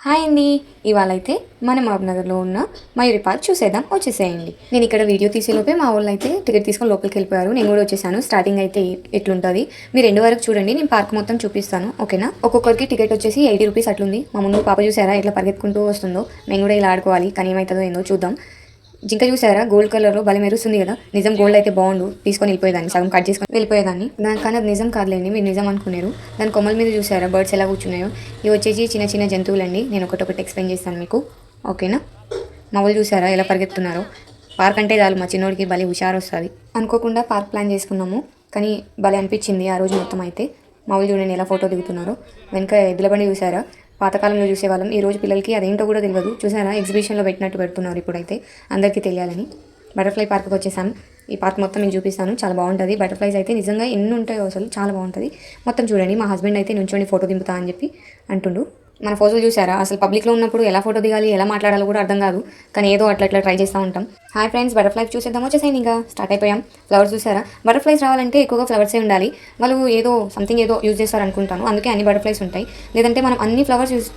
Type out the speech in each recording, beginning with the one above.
Hi అండి. ఇవాళ అయితే మన మహబూబ్నగర్లో ఉన్న మయూరి పార్క్ చూసేద్దాం, వచ్చేసేయండి. నేను ఇక్కడ వీడియో తీసేలోపే మా వాళ్ళు అయితే టికెట్ తీసుకొని లోపలికి వెళ్ళిపోయారు. నేను కూడా వచ్చేసాను. స్టార్టింగ్ అయితే ఎట్లుంటుంది మీరు ఎండ్ వరకు చూడండి, నేను పార్క్ మొత్తం చూపిస్తాను, ఓకేనా. ఒక్కొక్కరికి టికెట్ వచ్చేసి 80 రూపీస్ అట్లుంది. మా ముందు పాప చూసారా ఎట్లా పరిగెత్తుకుంటూ వస్తుందో. మేము కూడా ఇలా ఆడుకోవాలి, కానీ ఏమవుతుందో ఏందో చూద్దాం. జింక చూసారా గోల్డ్ కలర్లో భలే మెరుస్తుంది కదా. నిజం గోల్డ్ అయితే బాగుండు, తీసుకొని వెళ్ళిపోయేదాన్ని, సగం కట్ చేసుకొని వెళ్ళిపోయేదాన్ని. కానీ అది నిజం కాదులేండి, మీరు నిజం అనుకున్నారు. దాని కొమ్మల మీద చూసారా బర్డ్స్ ఎలా కూర్చున్నాయో. ఇవి వచ్చేసి చిన్న చిన్న జంతువులండి. నేను ఒకటి ఎక్స్ప్లెయిన్ చేస్తాను మీకు, ఓకేనా. మా వాళ్ళు చూసారా ఎలా పరిగెత్తున్నారో. పార్క్ అంటే చాలు మా చిన్నోడికి భలే హుషారు వస్తుంది. అనుకోకుండా పార్క్ ప్లాన్ చేసుకున్నాము, కానీ భలే అనిపించింది ఆ రోజు మొత్తం అయితే. మా వాళ్ళు చూడండి ఎలా ఫోటో దిగుతున్నారు. వెనక ఎద్దుల బండి చూసారా, పాతకాలంలో చూసేవాళ్ళం. ఈ రోజు పిల్లలకి అదేంటో కూడా తెలియదు. చూసారా ఎగ్జిబిషన్లో పెట్టినట్టు పెడుతున్నారు ఇప్పుడైతే, అందరికీ తెలియాలని. బటర్ఫ్లై పార్క్కి వచ్చేసాం. ఈ పార్క్ మొత్తం నేను చూపిస్తాను, చాలా బాగుంటుంది. బటర్ఫ్లైస్ అయితే నిజంగా ఎన్ని ఉంటాయో అసలు, చాలా బాగుంటుంది. మొత్తం చూడండి. మా హస్బెండ్ అయితే నుంచోండి ఫోటో దింపుతా అని చెప్పి అంటుండు. మన ఫోటోలు చూసారా, అసలు పబ్లిక్లో ఉన్నప్పుడు ఎలా ఫోటో దిగాలి, ఎలా మాట్లాడాలో కూడా అర్థం కాదు, కానీ ఏదో అట్లా ట్రై చేస్తూ ఉంటాం. హాయ్ ఫ్రెండ్స్, బటర్ఫ్లైస్ చూసేద్దాం, వచ్చేసాయి. ఇంకా స్టార్ట్ అయిపోయాం. ఫ్లవర్స్ చూసారా, బటర్ఫ్లైస్ రావాలంటే ఎక్కువగా ఫ్లవర్సే ఉండాలి. వాళ్ళు ఏదో సంథింగ్ ఏదో యూజ్ చేస్తారు అనుకుంటాను, అందుకే అన్ని బటర్ఫ్లైస్ ఉంటాయి. లేదంటే మనం అన్ని ఫ్లవర్స్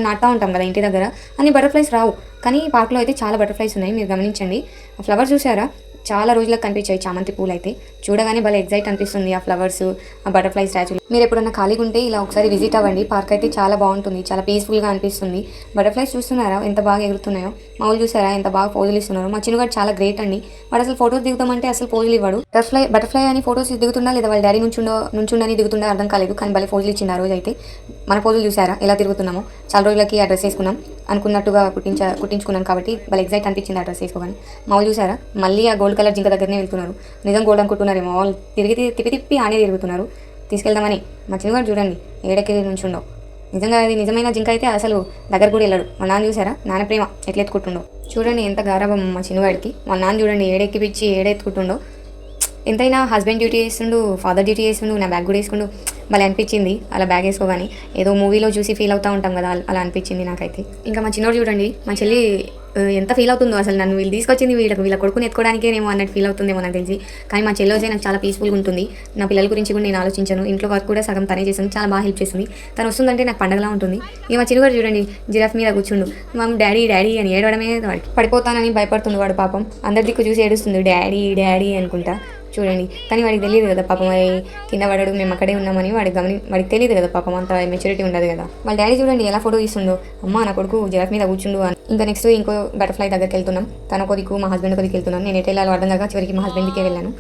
నాటుతూ ఉంటాం కదా ఇంటి దగ్గర, అన్ని బటర్ఫ్లైస్ రావు. కానీ పార్క్లో అయితే చాలా బటర్ఫ్లైస్ ఉన్నాయి, మీరు గమనించండి. ఆ ఫ్లవర్స్ చూసారా, చాలా రోజులకు కనిపించాయి చామంతి పూలు అయితే. చూడగానే భలే ఎగ్జైట్ అనిపిస్తుంది ఆ ఫ్లవర్స్, ఆ బటర్ఫ్లై స్టాచ్యూలు. మీరు ఎప్పుడన్నా ఖాళీగా ఉంటే ఇలా ఒకసారి విజిట్ అవ్వండి. పార్క్ అయితే చాలా బాగుంటుంది, చాలా పీస్ఫుల్గా అనిపిస్తుంది. బటర్ఫ్లైస్ చూస్తున్నారా ఎంత బాగా ఎగురుతున్నాయో. మా ఊళ్ళు చూసారా ఎంత బాగా పోజులు ఇస్తున్నారు. మా చిన్నగాడు చాలా గ్రేట్ అండి. వాడు అసలు ఫోటోస్ దిగుతామంటే అసలు పోజులు ఇవ్వడు. బటర్ఫ్లై అని ఫోటోస్ దిగుతుండా లేదా వాళ్ళ డాడీ నుంచుండని దిగుతుండా అర్థం కాలేదు, కానీ భలే పోజులు ఇచ్చింది ఆ రోజు అయితే. మన పోజులు చూసారా ఎలా తిరుగుతున్నామో. చాలా రోజులకి ఆ డ్రెస్ వేసుకున్నాం, అనుకున్నట్టుగా కుట్టించుకున్నాను కాబట్టి భలే ఎగ్జైట్ అనిపించింది ఆ డ్రెస్ వేసుకోగానే. మా వాళ్ళు చూసారా మళ్ళీ ఆ గోల్డ్ కలర్ జింక దగ్గరనే వెళ్తున్నారు. నిజం గోల్డ్ అనుకుంటున్నారేమో, వాళ్ళు తిప్పి ఆనే తిరుగుతున్నారు. తీసుకెళ్దామని మా చిన్నగాడు చూడండి ఏడెక్కి నుంచి ఉండవు. నిజంగా అది నిజమైన జింక అయితే అసలు దగ్గర కూడా వెళ్ళాడు. మా నాన్న చూసారా నాన్న ప్రేమ ఎట్లా ఎత్తుకుంటుండో. చూడండి ఎంత గారాబం మా చిన్నవాడికి. మా నాన్న చూడండి ఏడెక్కిపిచ్చి ఏడెత్తుకుంటుండో. ఎంతైనా హస్బెండ్ డ్యూటీ చేస్తుండు, ఫాదర్ డ్యూటీ చేస్తుండు, నా బ్యాగ్ కూడా వేసుకుండు. భలే అనిపించింది అలా బ్యాగ్ వేసుకోగానే. ఏదో మూవీలో చూసి ఫీల్ అవుతూ ఉంటాం కదా, అలా అనిపించింది నాకైతే. ఇంకా మా చిన్నోడు చూడండి, మా చెల్లి ఎంత ఫీల్ అవుతుందో అసలు. నన్ను వీళ్ళు తీసుకొచ్చింది వీళ్ళ కొడుకుని ఎత్తుకోవడానికేనేమో అన్నట్టు ఫీల్ అవుతుందేమో నాకు తెలిసి. కానీ మా చెల్లి వచ్చే నాకు చాలా పీస్ఫుల్గా ఉంటుంది. నా పిల్లల గురించి కూడా నేను ఆలోచించాను. ఇంట్లో వర్క్ కూడా సగం తనే చేస్తుంది, చాలా బాగా హెల్ప్ చేస్తుంది. తను వస్తుందంటే నాకు పండగలా ఉంటుంది. ఇక మా చిన్నగాడు చూడండి జిరాఫ్ మీద కూర్చుండు. మా డాడీ డాడీ అని ఏడవడమే వాడికి. పడిపోతానని భయపడుతుంది వాడు పాపం. అందరి దిక్కు చూసి ఏడుస్తుంది డాడీ డాడీ అనుకుంటా చూడండి. కానీ వాడికి తెలియదు కదా పాపం, కింద పడడు మేము అక్కడే ఉన్నామని వాడికి తెలియదు కదా పాపం, అంత మెచ్యూరిటీ ఉండదు కదా. వాళ్ళ డాడీ చూడండి ఎలా ఫోటో తీస్తుండో. అమ్మ నా కొడుకు జిరాఫ్ మీద కూర్చుండు అని. ఇంకా నెక్స్ట్ ఇంకో బటర్ఫ్లై దగ్గరికి వెళ్తున్నాం. తన కొద్దికు మా హస్బెండ్ కొద్దికి వెళ్తున్నాను. నేను ఎటు వెళ్ళాలో అర్థం కాక చివరికి మా హస్బెండ్కే వెళ్ళాను.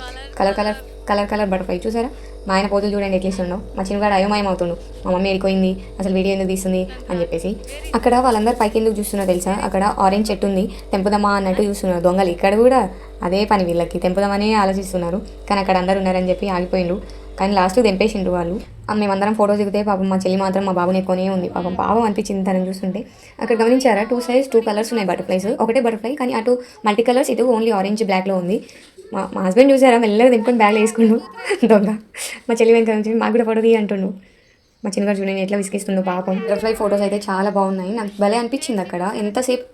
కలర్ బటర్ఫ్లై చూసారా, మా ఆయన పోతులు చూడండి ఎట్లా ఇస్తుండో. మా చిన్నగాడు అయోమయం అవుతుండు. మా మమ్మీ ఎడిపోయింది అసలు వీడియో ఎందుకు తీస్తుంది అని చెప్పేసి. అక్కడ వాళ్ళందరూ పైకి ఎందుకు చూస్తున్నారు తెలుసా, అక్కడ ఆరెంజ్ చెట్టు ఉంది, తెంపుదమ్మా అన్నట్టు చూస్తున్నారు దొంగలు. ఇక్కడ కూడా అదే పని వీళ్ళకి, తెంపుదామనే ఆలోచిస్తున్నారు. కానీ అక్కడ అందరు ఉన్నారని చెప్పి ఆగిపోయిండు. కానీ లాస్ట్ తెంపేసిండ్రు వాళ్ళు. మేమందరం ఫోటోస్ దిగితే పాపం మా చెల్లి మాత్రం మా బాబుని ఎక్కువనే ఉంది. పాపం అనిపించింది తనని చూస్తుంటే. అక్కడ గమనించారా 2 కలర్స్ ఉన్నాయి బటర్ఫ్లైస్. ఒకటే బటర్ఫ్లై కానీ అటు మల్టీ కలర్స్, ఇటు ఓన్లీ ఆరెంజ్ బ్లాక్లో ఉంది. మా హస్బెండ్ చూసారా మెల్లగా దింపుకొని బ్యాగ్లో వేసుకుండు దొంగ. మా చెల్లి వెనక నుంచి మాకు కూడా ఫోటో తీయ అంటుండు. మా చిన్నగారు చూడండి ఎట్లా విసిగిస్తుందో పాపం. బటర్ఫ్లై ఫొటోస్ అయితే చాలా బాగున్నాయి. నాకు భలే అనిపించింది అక్కడ.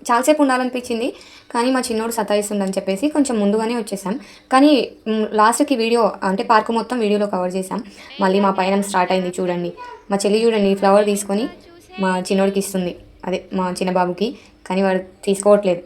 చాలాసేపు ఉండాలనిపించింది, కానీ మా చిన్నోడు సతాయిస్తుందని చెప్పేసి కొంచెం ముందుగానే వచ్చేసాం. కానీ లాస్ట్కి వీడియో అంటే పార్క్ మొత్తం వీడియోలో కవర్ చేసాం. మళ్ళీ మా పయనం స్టార్ట్ అయింది చూడండి. మా చెల్లి చూడండి ఫ్లవర్ తీసుకొని మా చిన్నోడికి ఇస్తుంది, అదే మా చిన్న బాబుకి. కానీ వాడు తీసుకోవట్లేదు.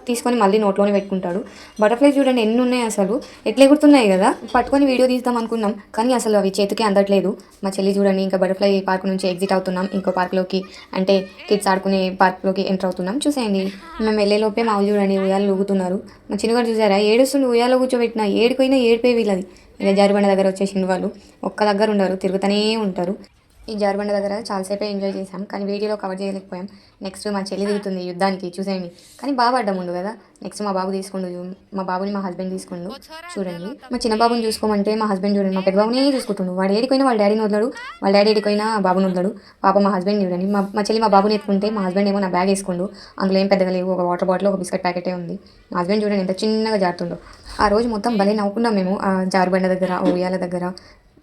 తీసుకొని మళ్ళీ నోట్లోనే పెట్టుకుంటాడు. బటర్ఫ్లై చూడండి ఎన్ని ఉన్నాయి అసలు, ఎట్లా ఎగురుతున్నాయి కదా. పట్టుకొని వీడియో తీద్దాం అనుకున్నాం, కానీ అసలు అవి చేతికి అందట్లేదు. మా చెల్లి చూడండి ఇంకా బటర్ఫ్లై పార్క్ నుంచి ఎగ్జిట్ అవుతున్నాం. ఇంకో పార్క్లోకి, అంటే కిడ్స్ ఆడుకునే పార్క్లోకి ఎంటర్ అవుతున్నాం. చూసేయండి మేము వెళ్ళేలోపే మా ఊళ్ళు చూడండి ఉయ్యాలు ఊగుతున్నారు. మా చిన్నగాడు చూసారా ఏడుస్తుండు, ఉయ్యాలో కూర్చోబెట్టిన ఏడిపోయినా ఏడిపోయి వీళ్ళది. ఇక జారుబండ దగ్గర వచ్చేసిండు వాళ్ళు. ఒక్క దగ్గర ఉండరు, తిరుగుతూనే ఉంటారు. ఈ జారుబండ దగ్గర చాలాసేపే ఎంజాయ్ చేసాం, కానీ వీడియోలో కవర్ చేయలేకపోయాం. నెక్స్ట్ మా చెల్లి దిగుతుంది యుద్ధానికి చూసేయండి. కానీ బాగా పడ్డం ఉండు కదా. నెక్స్ట్ మా బాబు మా బాబుని మా హస్బెండ్ తీసుకుండు. చూడండి మా చిన్న బాబుని చూసుకోమంటే మా హస్బెండ్ చూడండి మా పెద్ద బాబునే చూసుకుంటుండు. వాడు ఏడిపోయినా వాళ్ళ డాడీని వదలడు, వాళ్ళ డాడీ ఏడిపోయినా బాబుని వదలడు. పాప మా హస్బెండ్ చూడండి, మా చెల్లి మా బాబుని ఎత్తుకుంటే మా హస్బెండ్ ఏమో నా బ్యాగ్ వేసుకుండు. అందులో ఏం పెద్దగా లేవు, ఒక వాటర్ బాటిల్ ఒక బిస్కెట్ ప్యాకెటే ఉంది. మా హస్బెండ్ చూడండి ఎంత చిన్నగా జారుతుండో. ఆ రోజు మొత్తం భలే నవ్వుకున్నాం మేము ఆ జారుబండ దగ్గర, ఉయ్యాల దగ్గర.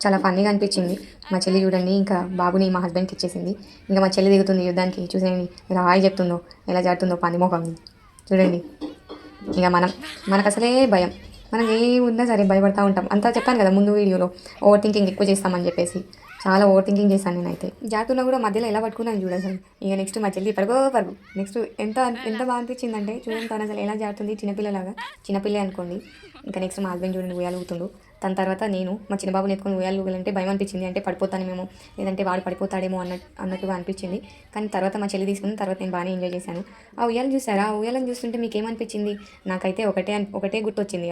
చాలా ఫన్నీగా అనిపించింది. మా చెల్లి చూడండి ఇంకా బాబుని మా హస్బెండ్కి ఇచ్చేసింది. ఇంకా మా చెల్లి దిగుతుంది యుద్ధానికి. చూసేయండి ఎలా హాయ్ చెప్తుందో, ఎలా జారుతుందో పందిమోకం చూడండి. ఇక మనకు అసలే భయం, మనం ఏ ఉన్నా సరే భయపడతా ఉంటాం. అంతా చెప్పాను కదా ముందు వీడియోలో, ఓవర్ థింకింగ్ ఎక్కువ చేస్తామని చెప్పేసి. చాలా ఓవర్ థింకింగ్ చేశాను నేనైతే. జాతున్నా కూడా మధ్యలో ఎలా పట్టుకున్నాను చూడు అసలు. ఇక నెక్స్ట్ మా చెల్లి పరుగు. నెక్స్ట్ ఎంత ఎంత బాగా అనిపించిందంటే చూడండి తను అసలు ఎలా జారుతుంది చిన్నపిల్లలాగా. చిన్నపిల్లే అనుకోండి. ఇంకా నెక్స్ట్ మా హస్బెండ్ చూడండి ఉయ్యాలు ఊగుతుండు. తన తర్వాత నేను మా చిన్న బాబుని ఎత్తుకొని ఉయ్యాలు ఊగాలంటే భయం అనిపించింది. అంటే పడిపోతానేమో లేదంటే వాడు పడిపోతాడేమో అన్నట్టుగా అనిపించింది. కానీ తర్వాత మా చెల్లి తీసుకున్న తర్వాత నేను బాగానే ఎంజాయ్ చేశాను. ఆ ఉయ్యాలు చూసారా? ఆ ఉయ్యాలను చూస్తుంటే మీకు ఏమనిపించింది? నాకైతే ఒకటే గుర్తొచ్చింది.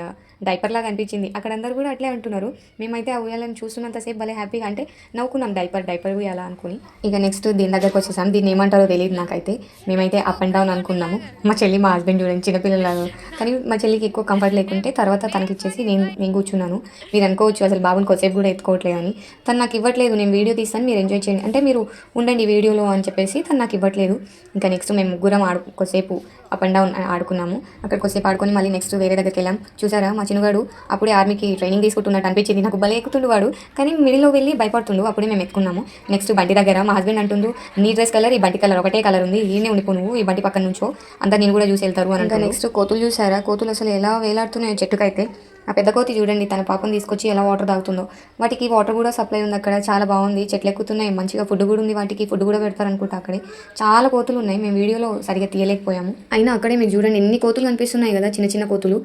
డైపర్ లాగా అనిపించింది. అక్కడ అందరూ కూడా అట్లే అంటున్నారు. మేమైతే ఆ ఉయ్యాలను చూస్తున్నంతసేపు భలే హ్యాపీగా అంటే నవ్వుకున్నాం. డైపర్ ఉయ్యాలా అనుకుని. ఇక నెక్స్ట్ దీని దగ్గరకు వచ్చేసాం. దీన్ని ఏమంటారో తెలియదు నాకైతే. మేమైతే అప్ అండ్ డౌన్ అనుకున్నాము. మా చెల్లి మా హస్బెండ్ చూడండి చిన్నపిల్లలాగా. కానీ మా చెల్లికి ఎక్కువ కంఫర్ట్ లేకుంటే తర్వాత తనకి ఇచ్చేసి నేను కూర్చున్నాను. మీరు అనుకోవచ్చు అసలు బాబుని కొద్దిసేపు కూడా ఎత్తుకోవట్లేదు అని. తను నాకు ఇవ్వట్లేదు. నేను వీడియో తీస్తాను మీరు ఎంజాయ్ చేయండి అంటే మీరు ఉండండి వీడియోలో అని చెప్పేసి తను నాకు ఇవ్వట్లేదు. ఇంకా నెక్స్ట్ మేము ముగ్గురం కొద్దిసేపు అప్ అండ్ డౌన్ ఆడుకున్నాము. అక్కడ కొద్దిసేపు ఆడుకొని మళ్ళీ నెక్స్ట్ వేరే దగ్గరికి వెళ్ళాం. చూసారా మా చిన్నగాడు అప్పుడే ఆర్మీకి ట్రైనింగ్ తీసుకుంటున్నట్టు అనిపించింది. నాకు భలే ఎక్కుతుండు వాడు. కానీ మిడిల్లో వెళ్ళి భయపడుతుండు. అప్పుడే మేము ఎక్కున్నాము. నెక్స్ట్ బండి దగ్గర మా హస్బెండ్ అంటుండు నీ డ్రెస్ కలర్ ఈ బండి కలర్ ఒకటే కలర్ ఉంది. ఈయనే ఉండిపో నువ్వు ఈ బండి పక్కన నుంచో అంతా నేను కూడా చూసి వెళ్తారు అని. ఇంకా నెక్స్ట్ కోతులు చూసారా? కోతులు అసలు ఎలా వేలాడుతున్నాయో చెట్టుకైతే. ఆ పెద్ద కోతి చూడండి తన పాపను తీసుకొచ్చి ఎలా వాటర్ తాగుతుందో. వాటికి వాటర్ కూడా సప్లై ఉంది అక్కడ. చాలా బాగుంది. చెట్లు ఎక్కుతున్నాయి. మంచిగా ఫుడ్ కూడా ఉంది. వాటికి ఫుడ్ కూడా పెడతారు అనుకుంటా అక్కడే. చాలా కోతులు ఉన్నాయి. మేము వీడియోలో సరిగ్గా తీయలేకపోయాము. అయినా అక్కడే మీకు చూడండి ఎన్ని కోతులు కనిపిస్తున్నాయి కదా, చిన్న చిన్న కోతులు.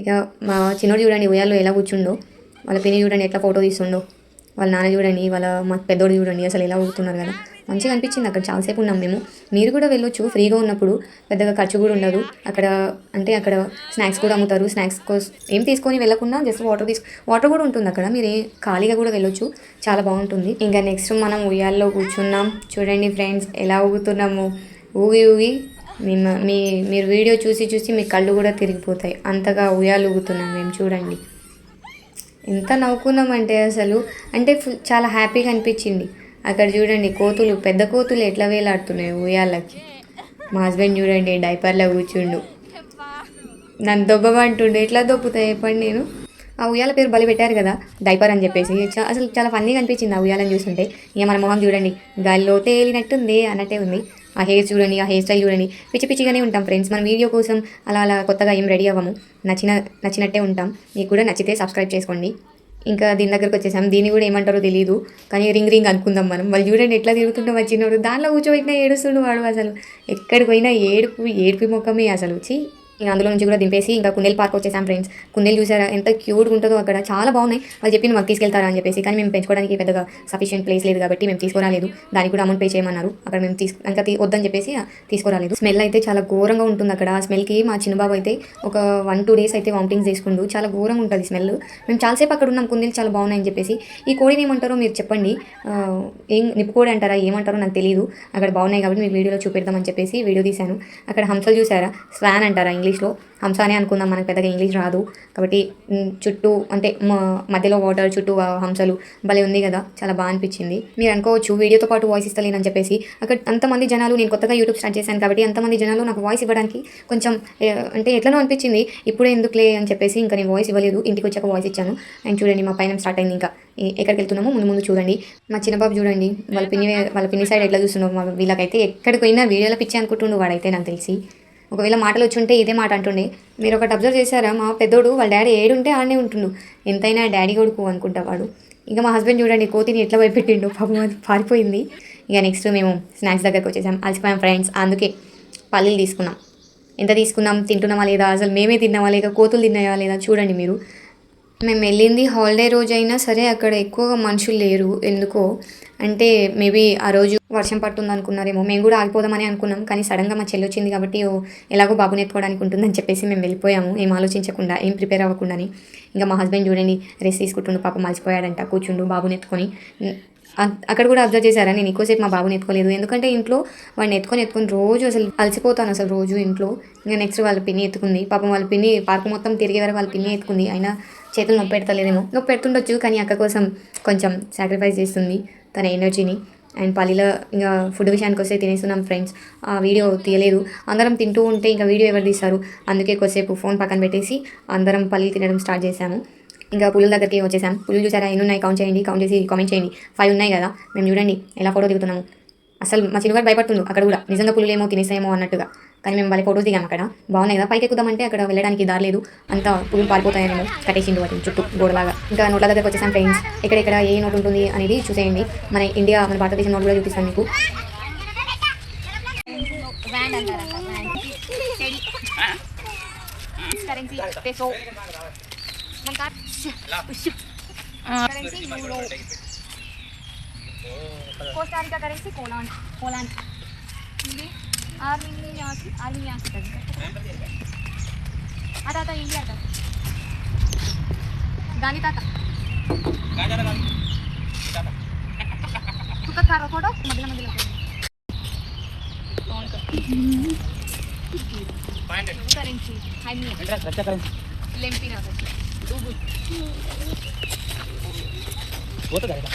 ఇక మా చిన్నోడు చూడండి ఉయ్యాల్లో ఎలా కూర్చుండో. వాళ్ళ పిన్ని చూడండి ఎట్లా ఫోటో తీస్తుండో. వాళ్ళ నాన్న చూడండి, మా పెద్దోడు చూడండి అసలు ఎలా ఊగుతున్నారు కదా. మంచిగా అనిపించింది. అక్కడ చాలాసేపు ఉన్నాం మేము. మీరు కూడా వెళ్ళొచ్చు ఫ్రీగా ఉన్నప్పుడు. పెద్దగా ఖర్చు కూడా ఉండదు అక్కడ. అంటే అక్కడ స్నాక్స్ కూడా అమ్ముతారు. స్నాక్స్ కోసం ఏం తీసుకొని వెళ్ళకుండా జస్ట్ వాటర్ కూడా ఉంటుంది అక్కడ. మీరు ఖాళీగా కూడా వెళ్ళొచ్చు. చాలా బాగుంటుంది. ఇంకా నెక్స్ట్ మనం ఉయ్యాల్లో కూర్చున్నాం. చూడండి ఫ్రెండ్స్ ఎలా ఊగుతున్నాము. ఊగి మీరు వీడియో చూసి మీ కళ్ళు కూడా తిరిగిపోతాయి. అంతగా ఉయ్యాలు ఊగుతున్నాం మేము. చూడండి ఎంత నవ్వుకున్నామంటే అసలు. అంటే చాలా హ్యాపీగా అనిపించింది. అక్కడ చూడండి కోతులు, పెద్ద కోతులు ఎట్లా వేలాడుతున్నాయి ఉయ్యాలకి. మా హస్బెండ్ చూడండి డైపర్లో కూర్చుండు. నన్ను దొబ్బమంటుండే. ఎట్లా దొబ్బుతాయి చెప్పండి నేను. ఆ ఉయ్యాల పేరు బలి పెట్టారు కదా డైపర్ అని చెప్పేసి. అసలు చాలా ఫన్నీగా అనిపించింది ఆ ఉయ్యాలని చూస్తుంటే. ఇక మన మొహం చూడండి గాల్లో తేలినట్టుంది అన్నట్టే ఉంది. ఆ హెయిర్ చూడండి, ఆ హెయిర్ స్టైల్ చూడండి. పిచ్చిగానే ఉంటాం ఫ్రెండ్స్. మన వీడియో కోసం అలా కొత్తగా ఏం రెడీ అవ్వము. నచ్చినట్టే ఉంటాం. మీకు కూడా నచ్చితే సబ్స్క్రైబ్ చేసుకోండి. ఇంకా దీని దగ్గరకు వచ్చేసాం. దీన్ని కూడా ఏమంటారో తెలియదు కానీ రింగ్ అనుకుందాం మనం. వాళ్ళు చూడండి ఎట్లా తిరుగుతుంటాం వచ్చినోడు. దానిలో కూర్చోబెట్టినా ఏడుస్తుండు వాడు. అసలు ఎక్కడికి పోయినా ఏడుపు ముఖమే అసలు. వచ్చి ఇంకా అందులో నుంచి కూడా దింపేసి ఇంకా కుందేలు పార్క్ వచ్చేసాం ఫ్రెండ్స్. కుందేలు చూసారా ఎంత క్యూట్గా ఉంటుందో అక్కడ. చాలా బాగున్నాయి. వాళ్ళు చెప్పింది మాకు తీసుకెళ్తారా అని చెప్పేసి. కానీ మేము పెంచుకోవడానికి పెద్దగా సఫిషియెంట్ ప్లేస్ లేదు కాబట్టి మేము తీసుకురాలేదు. దానికి కూడా అమౌంట్ పే చేయమన్నారు. అక్కడ మేము ఇంకా వద్దని చెప్పేసి తీసుకురాలేదు. స్మెల్ అయితే చాలా ఘోరంగా ఉంటుంది అక్కడ. ఆ స్మెల్కి మా చిన్నబాబు అయితే ఒక 1-2 డేస్ అయితే వామిటింగ్స్ చేసుకుంటూ చాలా ఘోరంగా ఉంటుంది స్మెల్. మేము చాలాసేపు అక్కడ ఉన్నాం. కుందేలు చాలా బాగున్నాయని చెప్పేసి. ఈ కోడిని ఏమంటారో మీరు చెప్పండి. ఏం నిప్పుకోడి అంటారా ఏమంటారో నాకు తెలియదు. అక్కడ బాగున్నాయి కాబట్టి మీకు వీడియోలో చూపెడదామని చెప్పేసి వీడియో తీశాను. అక్కడ హంసలు చూసారా? స్వాన్ అంటారా ఇంగ్లీష్లో. హంసనే అనుకుందాం, మనకు పెద్దగా ఇంగ్లీష్ రాదు కాబట్టి. చుట్టూ అంటే మధ్యలో వాటర్, చుట్టూ హంసలు భలే ఉంది కదా. చాలా బాగా అనిపించింది. మీరు అనుకోవచ్చు వీడియోతో పాటు వాయిస్ ఇస్తలేనని చెప్పేసి. అక్కడ అంతమంది జనాలు, నేను కొత్తగా యూట్యూబ్ స్టార్ట్ చేశాను కాబట్టి అంతమంది జనాలు నాకు వాయిస్ ఇవ్వడానికి కొంచెం అంటే ఎట్లనో అనిపించింది. ఇప్పుడే ఎందుకులే అని చెప్పేసి ఇంకా నేను వాయిస్ ఇవ్వలేదు. ఇంటికి వచ్చాక వాయిస్ ఇచ్చాను. అండ్ చూడండి మా పైన స్టార్ట్ అయింది. ఇంకా ఎక్కడికి వెళ్తున్నామో ముందు చూడండి. మా చిన్నబాబు చూడండి వాళ్ళ పిన్ని సైడ్ ఎట్లా చూస్తున్నావు. వీళ్ళకైతే ఎక్కడికి పోయినా వీడియోలో పిచ్చి అనుకుంటుండు వాడైతే నాకు తెలిసి. ఒకవేళ మాటలు వచ్చి ఉంటే ఇదే మాట అంటుండే. మీరు ఒకటి అబ్జర్వ్ చేశారా? మా పెద్దోడు వాళ్ళ డాడీ ఏడుంటే ఆడనే ఉంటుండు. ఎంతైనా డాడీ కొడుకు అనుకుంటా వాడు. ఇంకా మా హస్బెండ్ చూడండి కోతిని ఎట్లా భయపెట్టిండు. పాపం అది పారిపోయింది. ఇక నెక్స్ట్ మేము స్నాక్స్ దగ్గరకు వచ్చేసాం. అలసిపోయాం ఫ్రెండ్స్. అందుకే పల్లీలు తీసుకున్నాం. ఎంత తీసుకున్నాం, తింటున్నామా లేదా, అసలు మేమే తిన్నామా లేదా, కోతులు తిన్నాయా లేదా చూడండి మీరు. మేము వెళ్ళింది హాలిడే రోజు అయినా సరే అక్కడ ఎక్కువగా మనుషులు లేరు. ఎందుకో అంటే మేబీ ఆ రోజు వర్షం పడుతుంది అనుకున్నారేమో. మేము కూడా ఆగిపోదామని అనుకున్నాం కానీ సడన్గా మా చెల్లి వచ్చింది కాబట్టి ఎలాగో బాబుని ఎత్తుకోవడానికి ఉంటుందని చెప్పేసి మేము వెళ్ళిపోయాము. ఏం ఆలోచించకుండా, ఏం ప్రిపేర్ అవ్వకుండాని. ఇంకా మా హస్బెండ్ చూడండి రెస్ట్ తీసుకుంటుండు. పాప మలిసిపోయాడంట. కూర్చుండు బాబుని ఎత్తుకొని. అక్కడ కూడా అబ్జర్వ్ చేశారా? నేను ఎక్కువసేపు మా బాబుని ఎత్తుకోలేదు. ఎందుకంటే ఇంట్లో వాడిని ఎత్తుకొని రోజు అసలు అలసిపోతాను అసలు రోజు ఇంట్లో. ఇంకా నెక్స్ట్ వాళ్ళ పిన్ని ఎత్తుకుంది. పాపం వాళ్ళ పిన్ని పార్క్ మొత్తం తిరిగే వరకు వాళ్ళ పిన్ని ఎత్తుకుంది. అయినా చేతులు నొప్పి పెడతలేదేమో. నొప్పి పెడుతుండొచ్చు కానీ అక్క కోసం కొంచెం సాక్రిఫైస్ చేస్తుంది తన ఎనర్జీని. అండ్ పల్లీలో ఇంకా ఫుడ్ విషయానికి వస్తే తినేస్తున్నాం ఫ్రెండ్స్. ఆ వీడియో తీయలేదు. అందరం తింటూ ఉంటే ఇంకా వీడియో ఎవరు తీస్తారు. అందుకే కొద్దిసేపు ఫోన్ పక్కన పెట్టేసి అందరం పల్లీలు తినడం స్టార్ట్ చేశాము. ఇంకా పులుల దగ్గరికి వచ్చేసాం. పులులు చూసారా ఎన్ని ఉన్నాయి కౌంట్ చేయండి. కౌంట్ చేసి కామెంట్ చేయండి. 5 ఉన్నాయి కదా. మేము చూడండి ఎలా ఫోటో దిగుతున్నాము. అసలు మా చిన్నవాడు భయపడుతుంది అక్కడ కూడా, నిజంగా పులులేమో తినేసేమో అన్నట్టుగా. కానీ మేము వాళ్ళ ఫోటోస్ దిగాం అక్కడ, బాగున్నాయి కదా. పైకి ఎక్కుదామంటే అక్కడ వెళ్ళడానికి దారి లేదు, అంతా పులులు పారిపోతాయని కట్టేసిండు వాటిని చుట్టూ గోడలాగా. ఇంకా నోట్ల దగ్గరకు వచ్చేసాం ఫ్రెండ్స్. ఎక్కడెక్కడ ఏ నోట్ ఉంటుంది అనేది చూసేయండి. మన ఇండియా, మన భారతదేశం నోట్ కూడా చూపిస్తాను మీకు. Costa Rica currency Poland Hindi Armenia आता आता इंडिया आता गानी ताता तुका कारो फोटो मधला मधला करेंसी हाय मी इंटरेस्ट अच्छा करेंसी लेम्पी ना दूबू वो तो करेगा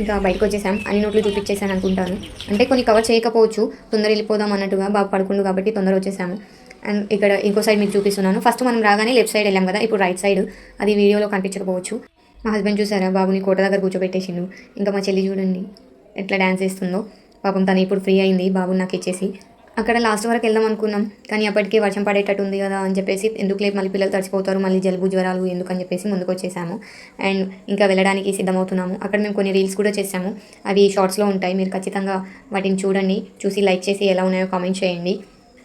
ఇంకా బయటకు వచ్చేసాం. అన్ని నోట్లు చూపించేసాను అనుకుంటాను, అంటే కొన్ని కవర్ చేయకపోవచ్చు, తొందర వెళ్ళిపోదాం అన్నట్టుగా. బాగా పడుకుండు కాబట్టి తొందర వచ్చేసాము. అండ్ ఇక్కడ ఇంకో సైడ్ మీకు చూపిస్తున్నాను. ఫస్ట్ మనం రాగానే లెఫ్ట్ సైడ్ వెళ్ళాం కదా, ఇప్పుడు రైట్ సైడ్. అది వీడియోలో కనిపించకపోవచ్చు. మా హస్బెండ్ చూసారా, బాబుని కోట దగ్గర కూర్చోబెట్టేసిండు. ఇంకా మా చెల్లి చూడండి ఎట్లా డ్యాన్స్ చేస్తుందో. పాపం తను ఇప్పుడు ఫ్రీ అయింది బాబుని నాకు ఇచ్చేసి. అక్కడ లాస్ట్ వరకు వెళ్దాం అనుకున్నాం, కానీ అప్పటికే వర్షం పడేటట్టు ఉంది కదా అని చెప్పేసి, ఎందుకు లేదు మళ్ళీ పిల్లలు తడిచిపోతారు, మళ్ళీ జలుబు జ్వరాలు ఎందుకని చెప్పేసి ముందుకు వచ్చేసాము. అండ్ ఇంకా వెళ్ళడానికి సిద్ధమవుతున్నాము. అక్కడ మేము కొన్ని రీల్స్ కూడా చేసాము, అవి షార్ట్స్లో ఉంటాయి, మీరు ఖచ్చితంగా వాటిని చూడండి. చూసి లైక్ చేసి ఎలా ఉన్నాయో కామెంట్ చేయండి.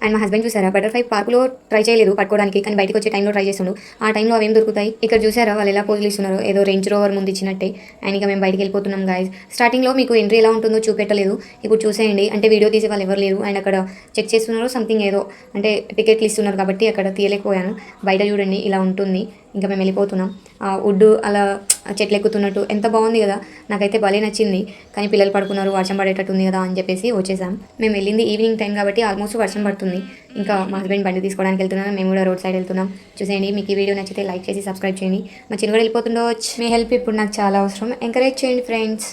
అండ్ మా హస్బెండ్ చూసారా, బటర్ఫ్లై పార్కులో ట్రై చేయలేదు పట్టుకోవడానికి, కానీ బయటకు వచ్చే టైంలో ట్రై చేస్తుండు. ఆ టైంలో అవేం దొరుకుతాయి. ఇక్కడ చూసారా వాళ్ళు ఎలా పోజులు ఇస్తున్నారు, ఏదో రేంజ్ రోవర్ ముందు ఇచ్చినట్టే. అండ్ ఇక మేము బయటికి వెళ్ళిపోతున్నాం గాయస్. స్టార్టింగ్లో మీకు ఎంట్రీ ఎలా ఉంటుందో చూపెట్టలేదు, ఇప్పుడు చూసేయండి. అంటే వీడియో తీసే వాళ్ళు ఎవరు లేరు, అండ్ అక్కడ చెక్ చేస్తున్నారు సంథింగ్ ఏదో, అంటే టికెట్లు ఇస్తున్నారు కాబట్టి అక్కడ తీయలేకపోయాను. బయట చూడండి ఇలా ఉంటుంది. ఇంకా మేము వెళ్ళిపోతున్నాం. ఆ వుడ్ అలా చెట్లు ఎక్కుతున్నట్టు ఎంత బాగుంది కదా, నాకైతే భలే నచ్చింది. కానీ పిల్లలు పడుకున్నారు, వర్షం పడేటట్టు ఉంది కదా అని చెప్పేసి వచ్చేసాం. మేము వెళ్ళింది ఈవినింగ్ టైం కాబట్టి ఆల్మోస్ట్ వర్షం పడుతుంది. ఇంకా మా హస్బెండ్ బండి తీసుకోవడానికి వెళ్తున్నాను, మేము కూడా రోడ్ సైడ్ వెళ్తున్నాం. చూసేయండి. మీకు ఈ వీడియో నచ్చితే లైక్ చేసి సబ్స్క్రైబ్ చేయండి. మా చిన్న కూడా వెళ్ళిపోతుండో, మీ హెల్ప్ ఇప్పుడు నాకు చాలా అవసరం. ఎంకరేజ్ చేయండి ఫ్రెండ్స్.